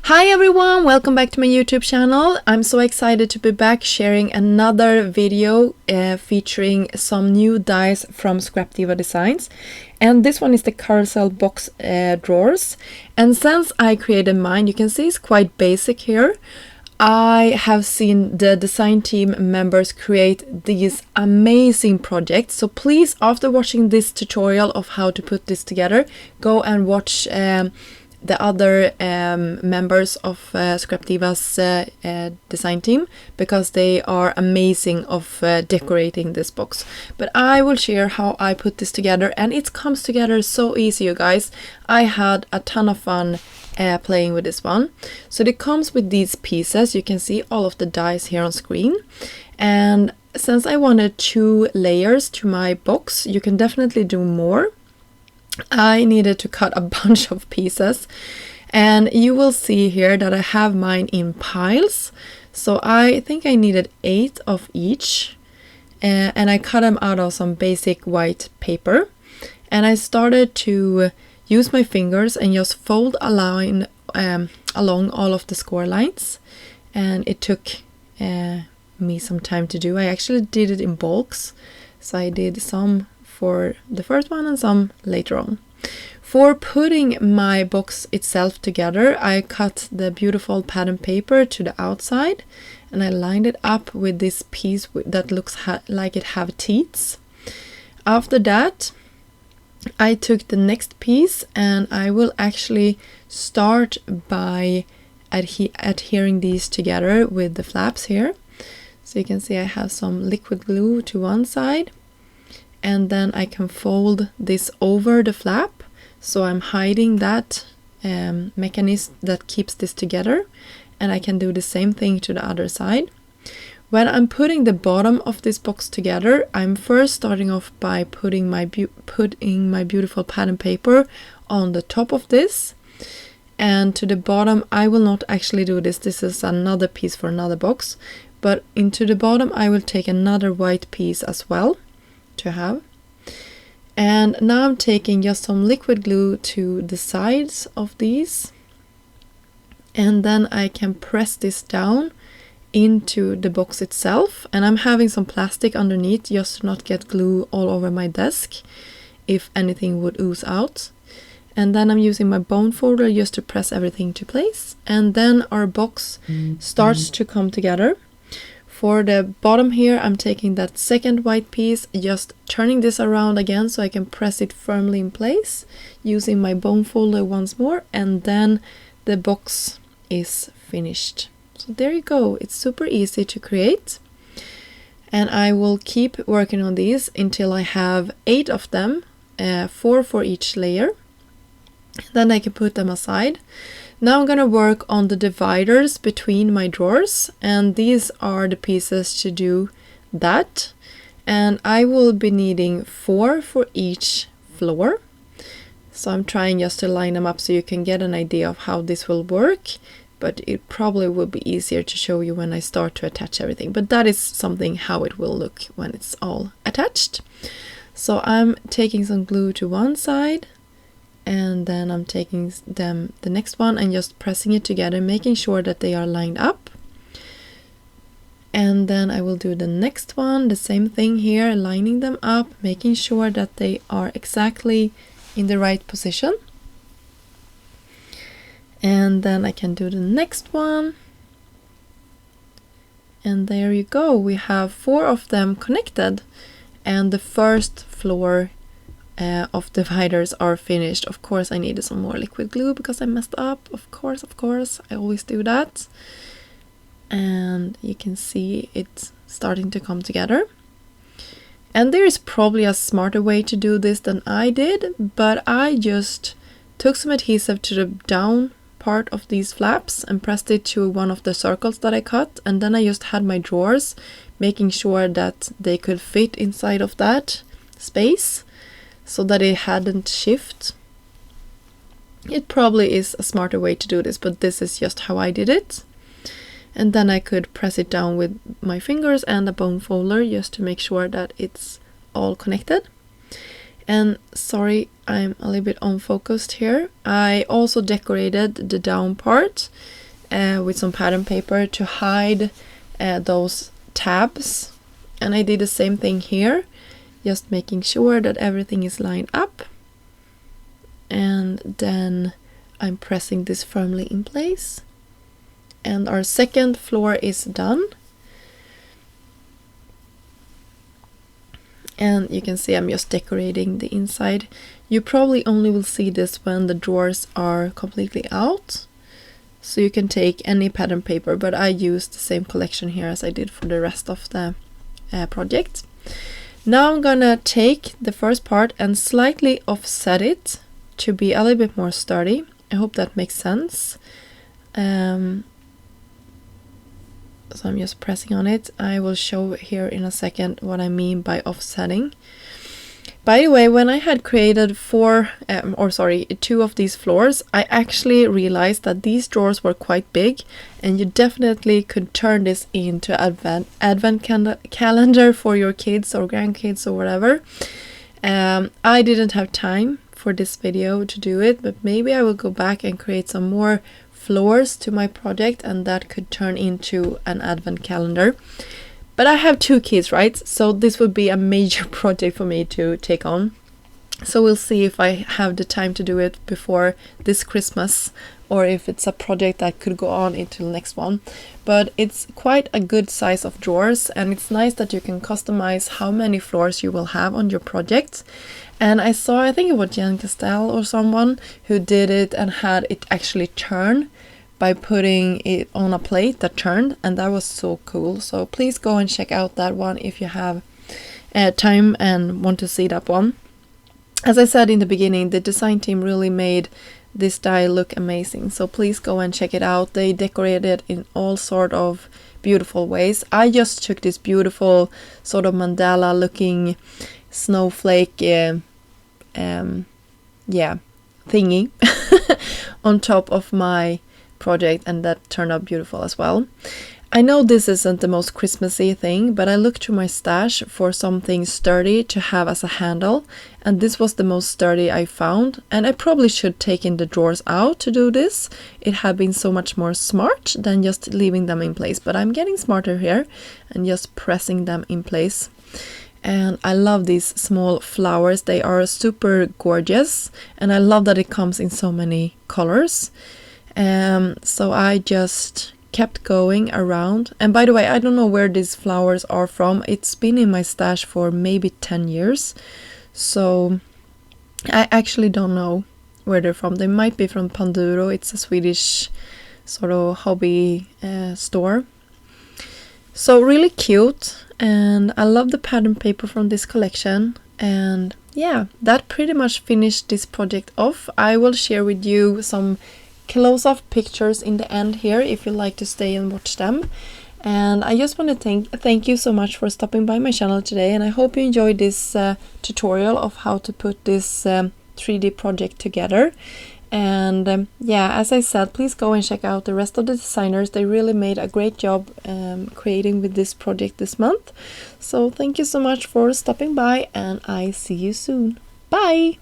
Hi everyone, welcome back to my YouTube channel. I'm so excited to be back sharing another video featuring some new dies from Scrap Diva Designs. And this one is the Carousel box drawers. And since I created mine, you can see it's quite basic here. I have seen the design team members create these amazing projects. So please, after watching this tutorial of how to put this together, go and watch the other members of Scrap Diva's design team, because they are amazing of decorating this box. But I will share how I put this together, and it comes together so easy, you guys. I had a ton of fun playing with this one. So it comes with these pieces. You can see all of the dies here on screen, and since I wanted 2 layers to my box, you can definitely do more. I needed to cut a bunch of pieces, and you will see here that I have mine in piles. So I think I needed 8 of each, and I cut them out of some basic white paper, and I started to use my fingers and just fold a line along all of the score lines, and it took me some time to do. I actually did it in bulks, so I did some for the first one and some later on. For putting my box itself together, I cut the beautiful pattern paper to the outside, and I lined it up with this piece that looks like it have teeth. After that, I took the next piece, and I will actually start by adhering these together with the flaps here. So you can see I have some liquid glue to one side, and then I can fold this over the flap, so I'm hiding that mechanism that keeps this together, and I can do the same thing to the other side. When I'm putting the bottom of this box together, I'm first starting off by putting my beautiful pattern paper on the top of this, and to the bottom I will not actually do this. This is another piece for another box, but into the bottom I will take another white piece as well to have. And now I'm taking just some liquid glue to the sides of these, and then I can press this down into the box itself, and I'm having some plastic underneath just to not get glue all over my desk if anything would ooze out. And then I'm using my bone folder just to press everything to place, and then our box starts to come together. For the bottom here, I'm taking that second white piece, just turning this around again so I can press it firmly in place, using my bone folder once more, and then the box is finished. So there you go, it's super easy to create. And I will keep working on these until I have 8 of them, 4 for each layer. Then I can put them aside. Now I'm going to work on the dividers between my drawers, and these are the pieces to do that. And I will be needing 4 for each floor. So I'm trying just to line them up so you can get an idea of how this will work, but it probably will be easier to show you when I start to attach everything. But that is something how it will look when it's all attached. So I'm taking some glue to one side, and then I'm taking the next one and just pressing it together, making sure that they are lined up. And then I will do the next one, the same thing here, lining them up, making sure that they are exactly in the right position. And then I can do the next one. And there you go, we have 4 of them connected, and the first floor of dividers are finished. Of course I needed some more liquid glue because I messed up. Of course, I always do that. And you can see it's starting to come together. And there is probably a smarter way to do this than I did, but I just took some adhesive to the down part of these flaps and pressed it to one of the circles that I cut, and then I just had my drawers, making sure that they could fit inside of that space, so that it hadn't shift. It probably is a smarter way to do this, but this is just how I did it. And then I could press it down with my fingers and a bone folder just to make sure that it's all connected. And sorry, I'm a little bit unfocused here. I also decorated the down part with some pattern paper to hide those tabs. And I did the same thing here, just making sure that everything is lined up. And then I'm pressing this firmly in place. And our second floor is done. And you can see I'm just decorating the inside. You probably only will see this when the drawers are completely out. So you can take any pattern paper, but I used the same collection here as I did for the rest of the project. Now I'm gonna take the first part and slightly offset it to be a little bit more sturdy. I hope that makes sense. So I'm just pressing on it. I will show here in a second what I mean by offsetting. By the way, when I had created two of these floors, I actually realized that these drawers were quite big, and you definitely could turn this into advent calendar for your kids or grandkids or whatever. I didn't have time for this video to do it, but maybe I will go back and create some more floors to my project, and that could turn into an advent calendar. But I have 2 kids, right? So this would be a major project for me to take on. So we'll see if I have the time to do it before this Christmas, or if it's a project that could go on into the next one. But it's quite a good size of drawers, and it's nice that you can customize how many floors you will have on your project. And I saw, I think it was Jan Castell or someone who did it and had it actually turn by putting it on a plate that turned, and that was so cool. So please go and check out that one if you have time and want to see that one. As I said in the beginning, the design team really made this die look amazing, so please go and check it out. They decorated it in all sort of beautiful ways. I just took this beautiful sort of mandala looking snowflake thingy on top of my project, and that turned out beautiful as well. I know this isn't the most Christmassy thing, but I looked through my stash for something sturdy to have as a handle, and this was the most sturdy I found. And I probably should take in the drawers out to do this. It had been so much more smart than just leaving them in place, but I'm getting smarter here and just pressing them in place. And I love these small flowers. They are super gorgeous, and I love that it comes in so many colors. So I just kept going around. And by the way, I don't know where these flowers are from. It's been in my stash for maybe 10 years. So I actually don't know where they're from. They might be from Panduro. It's a Swedish sort of hobby store. So really cute. And I love the pattern paper from this collection. And yeah, that pretty much finished this project off. I will share with you some close-up pictures in the end here if you like to stay and watch them. And I just want to thank you so much for stopping by my channel today, and I hope you enjoyed this tutorial of how to put this 3D project together. And yeah, as I said, please go and check out the rest of the designers. They really made a great job creating with this project this month. So thank you so much for stopping by, and I see you soon. Bye!